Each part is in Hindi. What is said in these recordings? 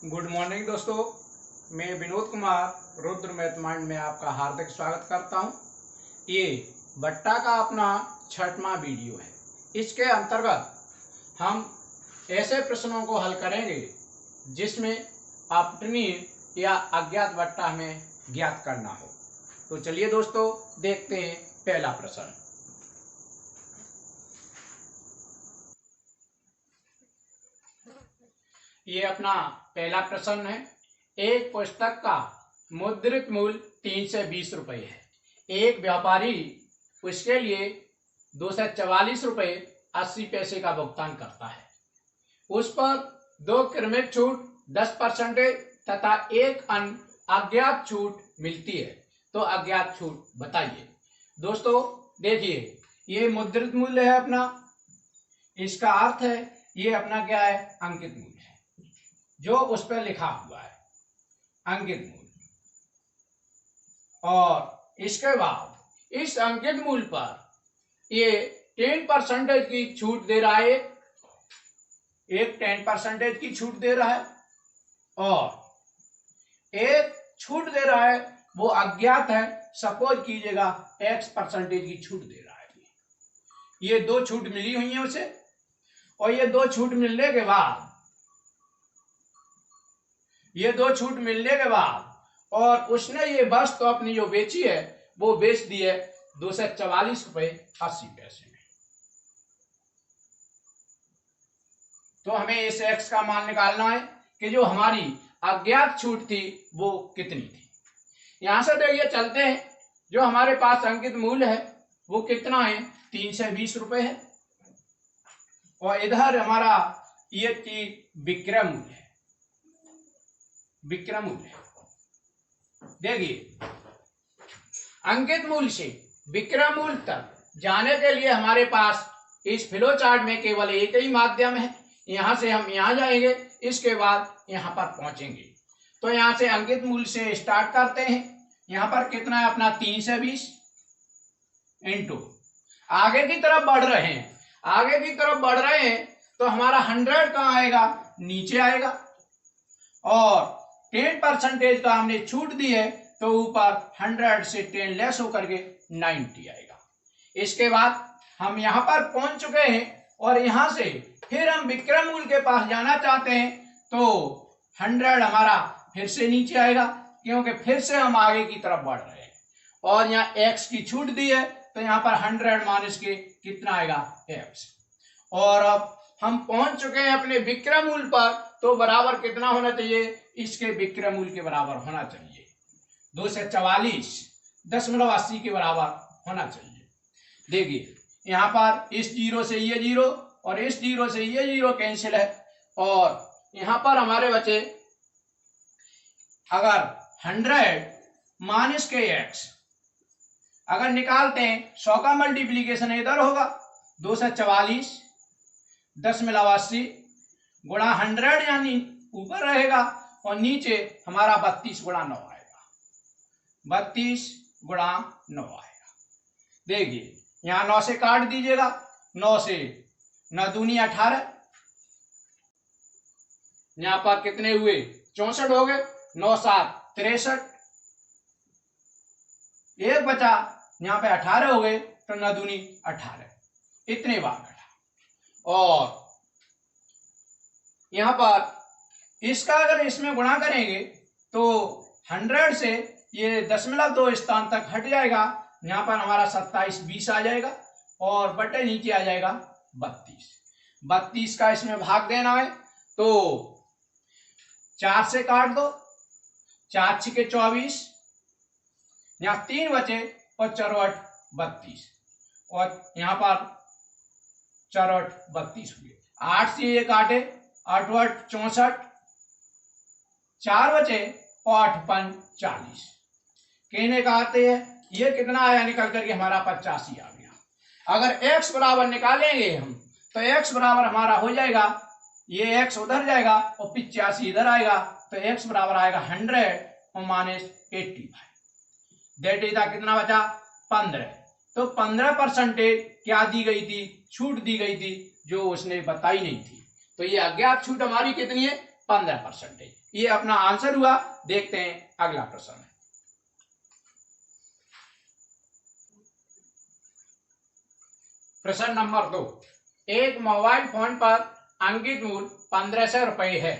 गुड मॉर्निंग दोस्तों, मैं विनोद कुमार रुद्र मैथ माइंड में आपका हार्दिक स्वागत करता हूं। ये बट्टा का अपना 6वां वीडियो है। इसके अंतर्गत हम ऐसे प्रश्नों को हल करेंगे जिसमें अपनी या अज्ञात बट्टा हमें ज्ञात करना हो। तो चलिए दोस्तों, देखते हैं पहला प्रश्न। ये अपना पहला प्रश्न है। एक पुस्तक का मुद्रित मूल्य 320 रुपये है। एक व्यापारी उसके लिए 244 रुपये 80 पैसे का भुगतान करता है। उस पर 2 क्रमिक छूट 10% तथा एक अज्ञात छूट मिलती है। तो अज्ञात छूट बताइए। दोस्तों देखिए, ये मुद्रित मूल्य है अपना। इसका अर्थ है ये अपना क्या है, अंकित मूल्य है, जो उस पर लिखा हुआ है अंकित मूल्य। और इसके बाद इस अंकित मूल्य पर ये 10% की छूट दे रहा है। एक 10% की छूट दे रहा है और एक छूट दे रहा है वो अज्ञात है। सपोज कीजिएगा X% की छूट दे रहा है। ये 2 छूट मिली हुई है उसे, और ये 2 छूट मिलने के बाद और उसने ये वस्तु अपनी जो बेची है वो बेच दी है 244 रुपये 80 पैसे में। तो हमें इस X का मान निकालना है कि जो हमारी अज्ञात छूट थी वो कितनी थी। यहां से देखिए चलते हैं। जो हमारे पास अंकित मूल्य है वो कितना है, 320 रुपये है। और इधर हमारा ये विक्रय मूल्य है। विक्रय मूल्य देखिए, अंकित मूल्य से विक्रय मूल्य तक जाने के लिए हमारे पास इस फ्लो चार्ट में केवल एक ही माध्यम है। यहां से हम यहां जाएंगे, इसके बाद यहां पर पहुंचेंगे। तो यहां से अंकित मूल्य से स्टार्ट करते हैं। यहां पर कितना है अपना 320 इंटू आगे की तरफ बढ़ रहे हैं। तो हमारा 100 कहां आएगा, नीचे आएगा। और 10% का हमने छूट दी है तो ऊपर 100 से 10 लेस होकर के 90 आएगा। इसके बाद हम यहां पर पहुंच चुके हैं और यहां से फिर हम विक्रय मूल्य के पास जाना चाहते हैं। तो 100 हमारा फिर से नीचे आएगा, क्योंकि फिर से हम आगे की तरफ बढ़ रहे हैं। और यहाँ X की छूट दी है तो यहाँ पर 100 माइनस के कितना आएगा, X। और अब हम पहुंच चुके हैं अपने विक्रय मूल्य पर। तो बराबर कितना होना चाहिए, इसके विक्रय मूल्य के बराबर होना चाहिए 244.80 के बराबर होना चाहिए। देखिए यहाँ पर इस जीरो से ये जीरो और इस जीरो से ये जीरो कैंसिल है। और यहाँ पर हमारे बचे अगर 100 माइनस के X अगर निकालते हैं, 100 का मल्टीप्लीकेशन इधर होगा 244.80 गुणा 100 यानी ऊपर रहेगा और नीचे हमारा 32 गुणा 9 आएगा। 32 गुणा 9 आएगा। देखिए यहां 9 से काट दीजिएगा। 9 से 9 दूनी 18, यहां पर कितने हुए, 64 हो गए। 9 7 63, एक बचा, यहां पे 18 हो गए। तो 9 दूनी 18, इतने बार घटा। और यहां पर इसका अगर इसमें गुणा करेंगे तो 100 से ये 0.2 स्थान तक हट जाएगा। यहां पर हमारा 27 आ जाएगा और बटे नीचे आ जाएगा 32 का इसमें भाग देना है। तो 4 से काट दो, 4 6 24, यहाँ 3 बचे और 4 8 32, और यहाँ पर 4 8 32 हुए। 8 से ये काटे, 8 8 64, 4 बचे और 8 5 40। कहने का अर्थ है ये कितना आया, निकल करके हमारा 85 आ गया। अगर X बराबर निकालेंगे हम तो X बराबर हमारा हो जाएगा, ये X उधर जाएगा और 85 इधर आएगा। तो X बराबर आएगा 100 और माइनस 85। दैट इज कितना बचा, 15। तो 15% क्या दी गई थी, छूट दी गई थी, जो उसने बताई नहीं थी। तो ये अज्ञात छूट हमारी कितनी है, 15%। ये अपना आंसर हुआ। देखते हैं अगला प्रश्न। प्रश्न नंबर 2, एक मोबाइल फोन पर अंकित मूल्य 1500 रुपये है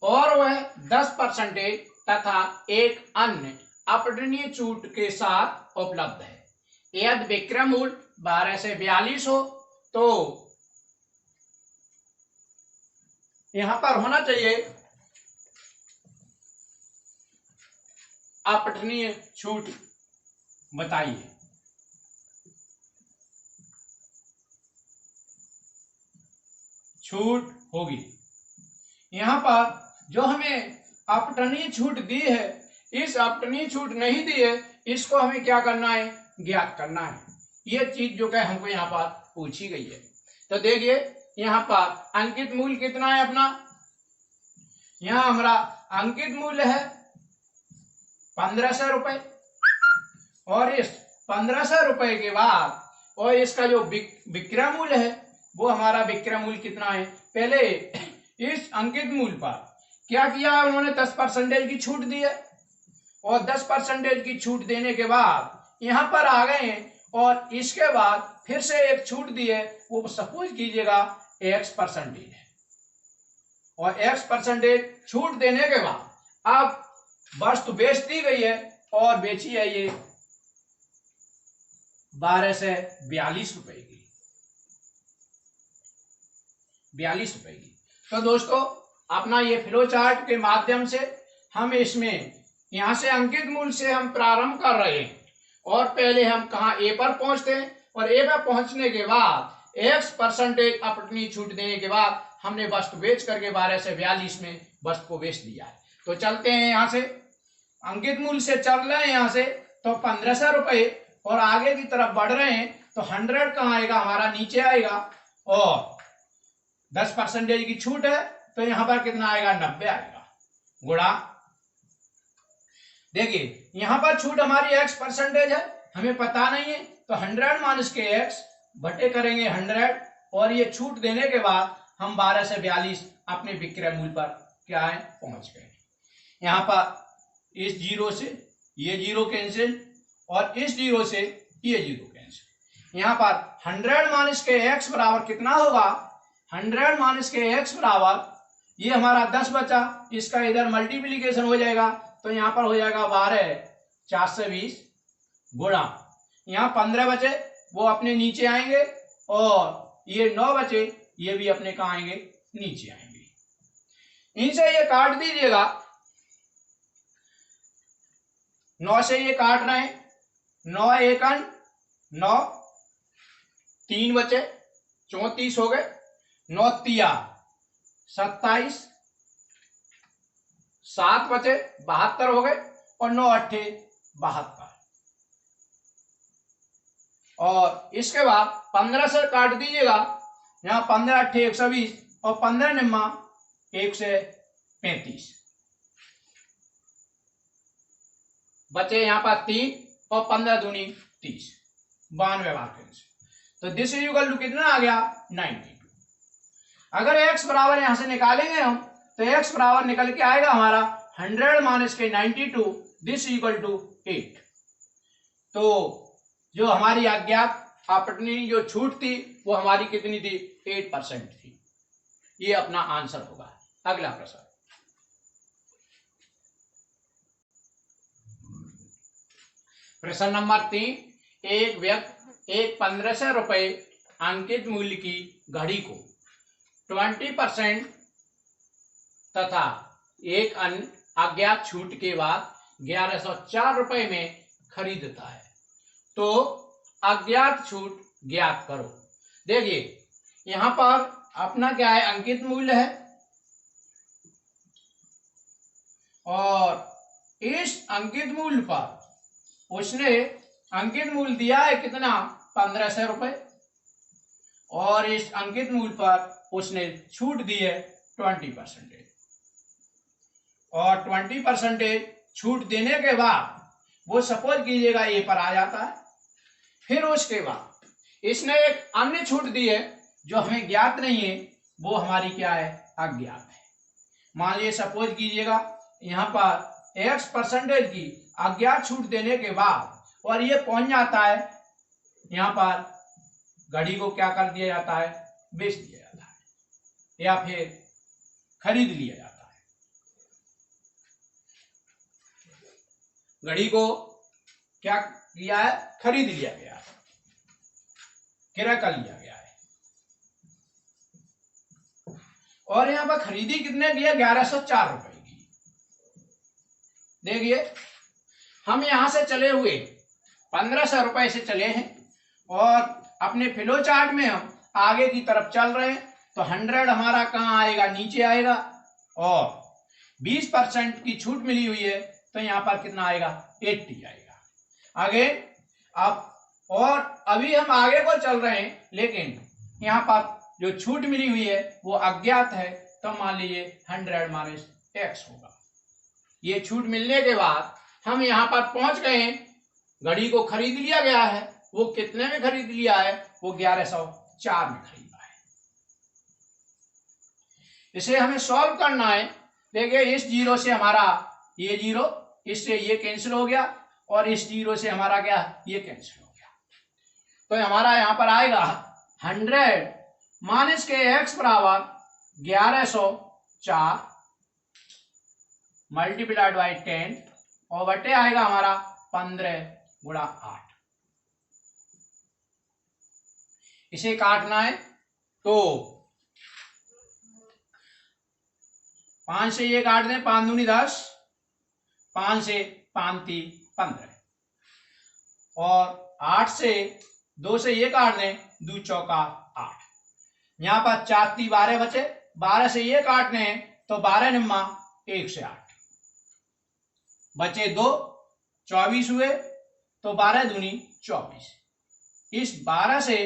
और वह 10% तथा एक अन्य अपठनीय छूट के साथ उपलब्ध है। यदि विक्रय मूल्य 12 से 42 हो तो यहां पर होना चाहिए अपठनीय छूट बताइए। छूट होगी यहां पर जो हमें अपठनीय छूट दी है, इस अपठनीय छूट नहीं दी है, इसको हमें क्या करना है, ज्ञात करना है। ये चीज जो है हमको यहाँ पर पूछी गई है। तो देखिए यहाँ पर अंकित मूल्य कितना है अपना, यहाँ हमारा अंकित मूल्य है 1500 रुपए और इस 1500 रुपए के बाद और इसका जो विक्रय मूल्य है वो हमारा विक्रय मूल्य कितना है। पहले इस अंकित मूल्य पर क्या किया, उन्होंने 10% की छूट दी है और 10% की छूट देने के बाद यहां पर आ गए हैं और इसके बाद फिर से एक छूट दी है, वो सपोज कीजिएगा X% है और X% छूट देने के बाद अब वस्तु बेच दी गई है और बेची है ये 12 से 42 रुपए की, 42 रुपए की। तो दोस्तों अपना ये फ्लो चार्ट के माध्यम से हम इसमें यहां से अंकित मूल्य से हम प्रारंभ कर रहे हैं और पहले हम कहा ए पर पहुंचते हैं और ए पर पहुंचने के बाद X% अपनी छूट देने के बाद हमने वस्तु बेच करके 12 से 42 में वस्तु को बेच दिया है। तो चलते हैं यहां से अंकित मूल्य से चल रहे हैं यहां से तो 1500 रुपए और आगे की तरफ बढ़ रहे हैं तो 100 कहाँ आएगा, हमारा नीचे आएगा और 10% की छूट है तो यहां पर कितना आएगा, 90 आएगा गुणा। देखिए यहां पर छूट हमारी X% है, हमें पता नहीं है तो 100 माइनस के X बटे करेंगे 100 और ये छूट देने के बाद हम 12 से 42 अपने विक्रय मूल्य पर क्या है पहुंच गए। यहां पर इस जीरो से ये जीरो कैंसिल और इस जीरो से ये जीरो कैंसिल। यहां पर 100 माइनस के X बराबर कितना होगा, 100 माइनस के X बराबर ये हमारा 10 बचा, इसका इधर मल्टीप्लीकेशन हो जाएगा तो यहां पर हो जाएगा 12 420 गुणा यहाँ 15 बचे वो अपने नीचे आएंगे और ये 9 बचे ये भी अपने कहाँ आएंगे, नीचे आएंगे। इनसे ये काट दीजिएगा, 9 से ये काट रहे हैं, 9 एकन 9, 3 बचे 34 हो गए, 9 तिया 27, 7 बचे 72 हो गए और 9 अट्ठे 72 और इसके बाद 15 से काट दीजिएगा, यहाँ 15 अट्ठे 120 और 15 निम्मा 135 बचे यहाँ पर 3 और 15 दूनी 30, 92 भाग से। तो दिस इज इक्वल टू कितना आ गया, 92। अगर x बराबर यहां से निकालेंगे हम तो x बराबर निकल के आएगा हमारा 100 माइनस के 92, दिस इक्वल टू 8। तो जो हमारी अज्ञात अपनी जो छूट थी वो हमारी कितनी थी, 8% थी। ये अपना आंसर होगा। अगला प्रश्न, प्रश्न नंबर 3, एक व्यक्ति एक 1500 रुपए अंकित मूल्य की घड़ी को 20% तथा एक अन्य अज्ञात छूट के बाद 1104 रुपए में खरीदता है तो अज्ञात छूट ज्ञात करो। देखिए यहां पर अपना क्या है, अंकित मूल्य है और इस अंकित मूल्य पर उसने अंकित मूल्य दिया है कितना, 1500 रुपए और इस अंकित मूल्य पर उसने छूट दी है 20% और 20% छूट देने के बाद वो सपोज कीजिएगा ए पर आ जाता है। फिर उसके बाद इसने एक अन्य छूट दी है जो हमें ज्ञात नहीं है, वो हमारी क्या है, अज्ञात है। मान लीजिए सपोज कीजिएगा यहाँ पर x% की अज्ञात छूट देने के बाद और ये पहुंच जाता है यहाँ पर घड़ी को क्या कर दिया जाता है, बेच दिया जाता है या फिर खरीद लिया जाता है। घड़ी को क्या किया है, खरीद लिया गया है, क्रय कर लिया गया है। और यहाँ पर खरीदी कितने की है, 1104 रुपए की। देखिए हम यहां से चले हुए 1500 रुपए से चले हैं और अपने फ्लो चार्ट में हम आगे की तरफ चल रहे हैं, तो 100 हमारा कहाँ आएगा, नीचे आएगा, और 20% की छूट मिली हुई है तो यहाँ पर कितना आएगा, 80 आएगा। आगे अब और अभी हम आगे को चल रहे हैं, लेकिन यहाँ पर जो छूट मिली हुई है वो अज्ञात है, तो मान लीजिए 100 माइनस x होगा। ये छूट मिलने के बाद हम यहाँ पर पहुंच गए हैं, घड़ी को खरीद लिया गया है। वो कितने में खरीद लिया है, वो 1104 में खरीदा है। इसे हमें सॉल्व करना है। देखिए इस जीरो से हमारा ये जीरो, इससे ये कैंसिल हो गया, और इस जीरो से हमारा क्या, ये कैंसिल हो गया। तो हमारा यहाँ पर आएगा 100 माइनस के x बराबर 1104 मल्टीप्लाइड बाई 10 और बटे आएगा हमारा 15 गुणा 8। इसे काटना है तो 5 से ये काट दें, 5 दूनी 10, 5 से 5 ती 15, और 8 से 2 से ये काट दें, 2 चौका 8। यहाँ पर 4 ती 12 बचे, 12 से ये काटने हैं तो 12 निम्मा 1 से 8 बचे 2, 24 हुए, तो 12 दूनी 24। इस 12 से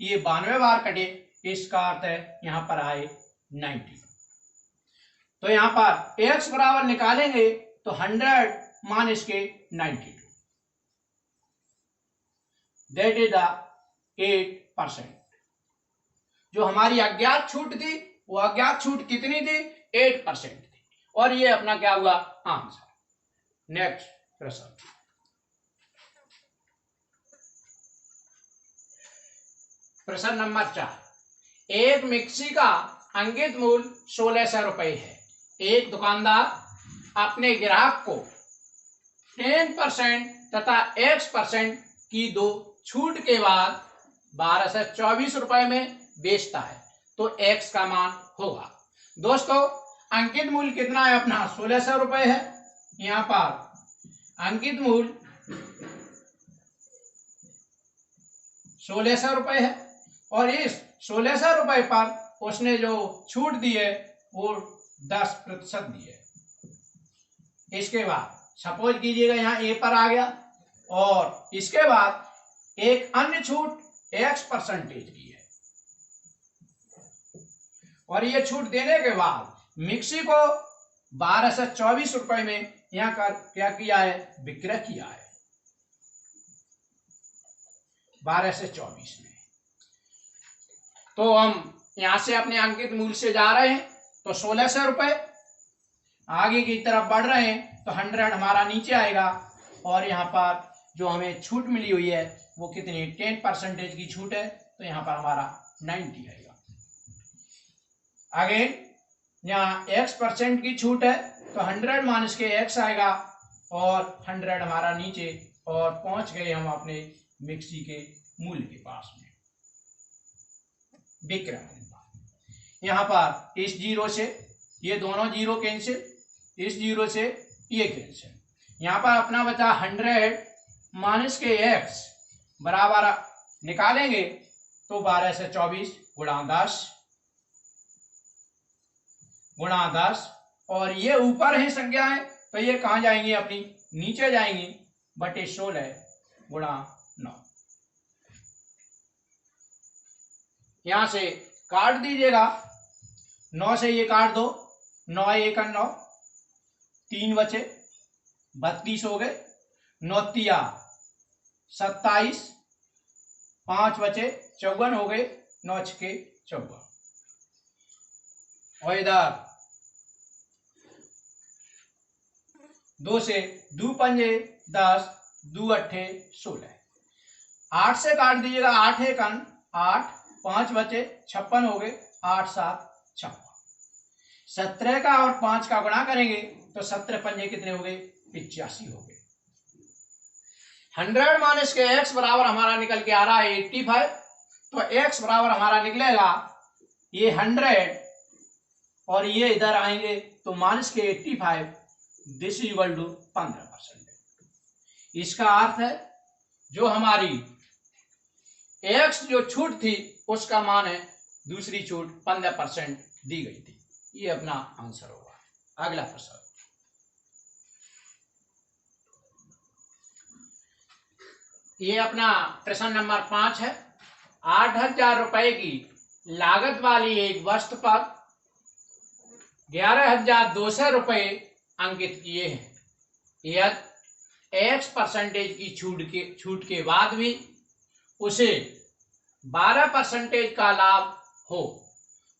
ये 92 बार कटे, इसका अर्थ है यहाँ पर आए 90। तो यहाँ पर x बराबर निकालेंगे तो 100 माइनस के 92, दैट इज द 8%। जो हमारी अज्ञात छूट थी, वो अज्ञात छूट कितनी थी, 8% थी, और ये अपना क्या हुआ, आंसर। नेक्स्ट प्रश्न, प्रश्न नंबर 4। एक मिक्सी का अंकित मूल्य 1600 रुपए है। एक दुकानदार अपने ग्राहक को 10% तथा x% की दो छूट के बाद 1224 रुपए में बेचता है, तो x का मान होगा। दोस्तों अंकित मूल्य कितना है अपना, 1600 रुपए है। यहाँ पर अंकित मूल्य 1600 रुपए है, और इस 1600 रुपए पर उसने जो छूट दी है वो 10% दी है। इसके बाद सपोज कीजिएगा यहाँ ए पर आ गया, और इसके बाद एक अन्य छूट x% की है, और ये छूट देने के बाद मिक्सी को 1224 रुपए में यहाँ का क्या किया है, विक्रय किया है 1224 में। तो हम यहां से अपने अंकित मूल्य से जा रहे हैं, तो 1600 रुपए, आगे की तरफ बढ़ रहे हैं तो 100 हमारा नीचे आएगा, और यहाँ पर जो हमें छूट मिली हुई है वो कितनी, 10% की छूट है, तो यहाँ पर हमारा 90 आएगा। आगे यहाँ x% की छूट है, तो 100 माइनस के x आएगा, और 100 हमारा नीचे, और पहुंच गए हम अपने मिक्सी के मूल्य के पास में, विक्रय मूल्य। यहाँ पर इस जीरो से ये दोनों जीरो कैंसिल, इस जीरो से ये कैंसिल। यहाँ पर अपना बचा 100 माइनस के x बराबर निकालेंगे तो 12 से 24 गुणा 10, और ये ऊपर है संख्याएं, तो ये कहाँ जाएंगी, अपनी नीचे जाएंगी, बटे 16 गुणा 9। यहां से काट दीजिएगा, 9 से ये काट दो, 9 1 9, 3 बचे, 32 हो गए, 9 तिया 27, 5 बचे, 54 हो गए, 9 छके 54, और इधर 2 से 2 पंजे 10, 2 अट्ठे 16। 8 से काट दीजिएगा, 8 एक 8, 5 बचे 56 हो गए, 8 7 56। 17 का और 5 का गुणा करेंगे तो 17 पंजे कितने हो गए? 85 हो गए। 100 माइनस के x बराबर हमारा निकल के आ रहा है 85। तो x बराबर हमारा निकलेगा ये 100 और ये इधर आएंगे तो माइनस के 85, दिस इज इक्वल टू 15%। इसका अर्थ है जो हमारी x जो छूट थी उसका मान है, दूसरी छूट 15% दी गई थी। ये अपना आंसर होगा। अगला प्रश्न, ये अपना प्रश्न नंबर 5 है। 8,000 रुपए की लागत वाली एक वस्तु पर 11,200 रुपए अंकित किए हैं। यदि x% की छूट के बाद भी उसे 12% का लाभ हो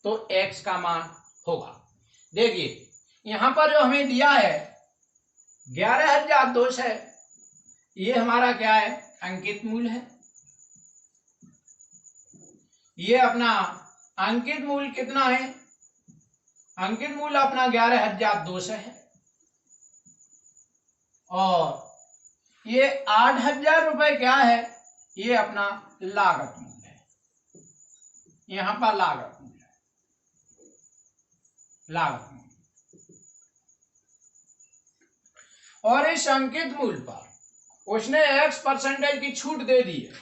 तो x का मान होगा। देखिए यहां पर जो हमें दिया है 11,200, ये हमारा क्या है? अंकित मूल्य है। ये अपना अंकित मूल्य कितना है? अंकित मूल्य अपना 11,200 है और ये 8,000 रुपए क्या है? ये अपना लागत मूल्य है। यहां पर लागत मूल्य है, लागत मूल्य। और इस अंकित मूल्य पर उसने x% की छूट दे दी है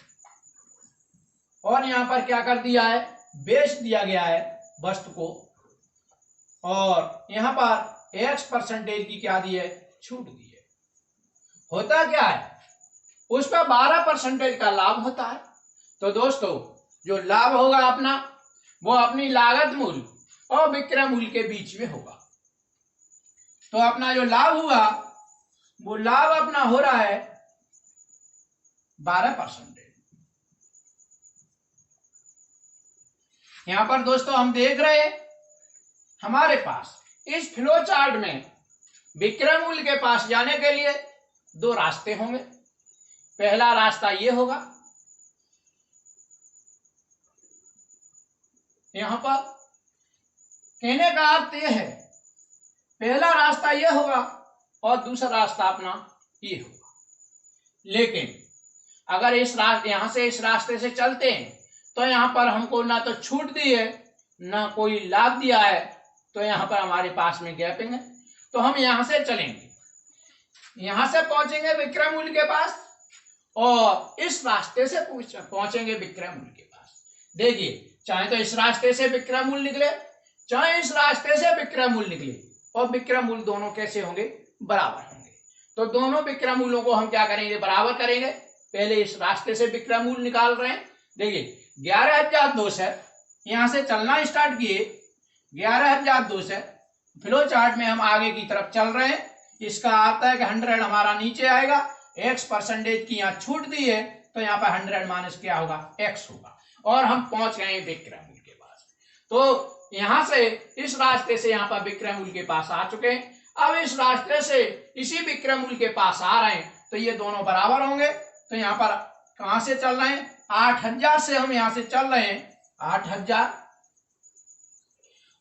और यहां पर क्या कर दिया है? बेच दिया गया है वस्तु को, और यहां पर x% की क्या दी है? छूट दी है। होता क्या है? उस पर 12% का लाभ होता है। तो दोस्तों जो लाभ होगा अपना, वो अपनी लागत मूल्य और विक्रय मूल्य के बीच में होगा। तो अपना जो लाभ हुआ वो लाभ अपना हो रहा है 12%। यहां पर दोस्तों हम देख रहे हैं हमारे पास इस फ्लो चार्ट में विक्रय मूल्य के पास जाने के लिए 2 रास्ते होंगे। पहला रास्ता ये होगा, यहां पर कहने का अर्थ यह है पहला रास्ता ये होगा और दूसरा रास्ता अपना ये होगा। लेकिन अगर इस रास्ते यहां से इस रास्ते से चलते हैं तो यहां पर हमको ना तो छूट दी है ना कोई लाभ दिया है, तो यहां पर हमारे पास में गैपिंग है। तो हम यहां से चलेंगे, यहां से पहुंचेंगे विक्रय मूल्य के पास और इस रास्ते से पहुंचेंगे विक्रय मूल्य के पास। देखिए चाहे तो इस रास्ते से विक्रय मूल्य निकले, चाहे इस रास्ते से विक्रय मूल्य निकले, और विक्रय मूल्य दोनों कैसे होंगे? बराबर होंगे। तो दोनों विक्रय मूल्यों को हम क्या करेंगे? बराबर करेंगे। पहले इस रास्ते से विक्रय मूल्य निकाल रहे हैं। देखिए 11,200, यहां से चलना स्टार्ट किए 11,200, फ्लो चार्ट में हम आगे की तरफ चल रहे हैं। इसका अर्थ है कि 100 हमारा नीचे आएगा, x% की यहाँ छूट दी है तो यहाँ पर 100 माइनस क्या होगा? x होगा, और हम पहुंच गए विक्रय मूल्य के पास। तो यहां से इस रास्ते से यहाँ पर विक्रय मूल्य के पास आ चुके हैं। अब इस रास्ते से इसी विक्रय मूल्य के पास आ रहे हैं तो ये दोनों बराबर होंगे। तो यहाँ पर कहां से चल रहे हैं? 8,000 से हम यहां से चल रहे हैं 8,000,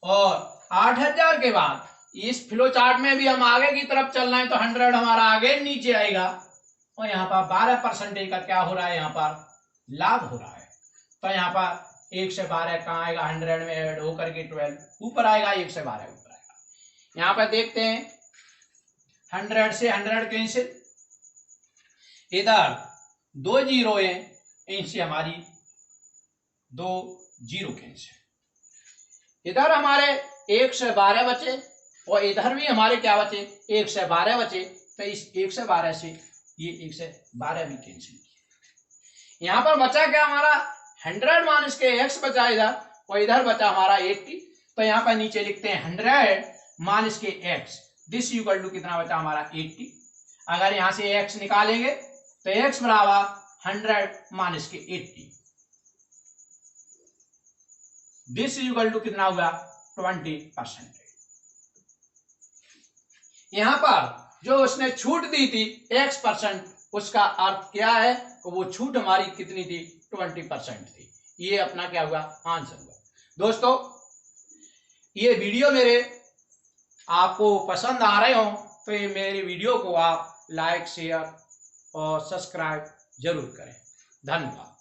और 8,000 के बाद इस फ्लो चार्ट में भी हम आगे की तरफ चल रहे हैं तो 100 हमारा आगे नीचे आएगा, और यहाँ पर 12% का क्या हो रहा है? यहाँ पर लाभ हो रहा है। तो यहाँ पर 1 से 12 कहाँ आएगा? 100 में ऐड होकर के 12 ऊपर आएगा, 1 से 12 ऊपर आएगा। यहाँ पर देखते हैं 100 से 100 कैंसिल, इधर 2 जीरो है, इनसे हमारी 2 जीरो कैंसिल, इधर हमारे 1 से 12 बचे और इधर भी हमारे क्या बचे? 1 से 12 बचे। तो इस 1 से 12 से ये 1 से 12 भी कैंसिल किया। यहां पर बचा क्या हमारा? 100 माइनस के x बचा इधर, और इधर बचा हमारा 80। तो यहाँ पर नीचे लिखते हैं 100 माइनस के x, दिस इक्वल टू कितना बचा हमारा? 80। अगर यहां से x निकालेंगे तो x बराबर 100 माइनस के 80, दिस इक्वल टू कितना हुआ? 20%। यहां पर जो उसने छूट दी थी X%, उसका अर्थ क्या है कि वो छूट हमारी कितनी थी? 20% थी। ये अपना क्या हुआ? आंसर हुआ। दोस्तों, ये वीडियो मेरे आपको पसंद आ रहे हो तो ये मेरी वीडियो को आप लाइक, शेयर और सब्सक्राइब जरूर करें। धन्यवाद।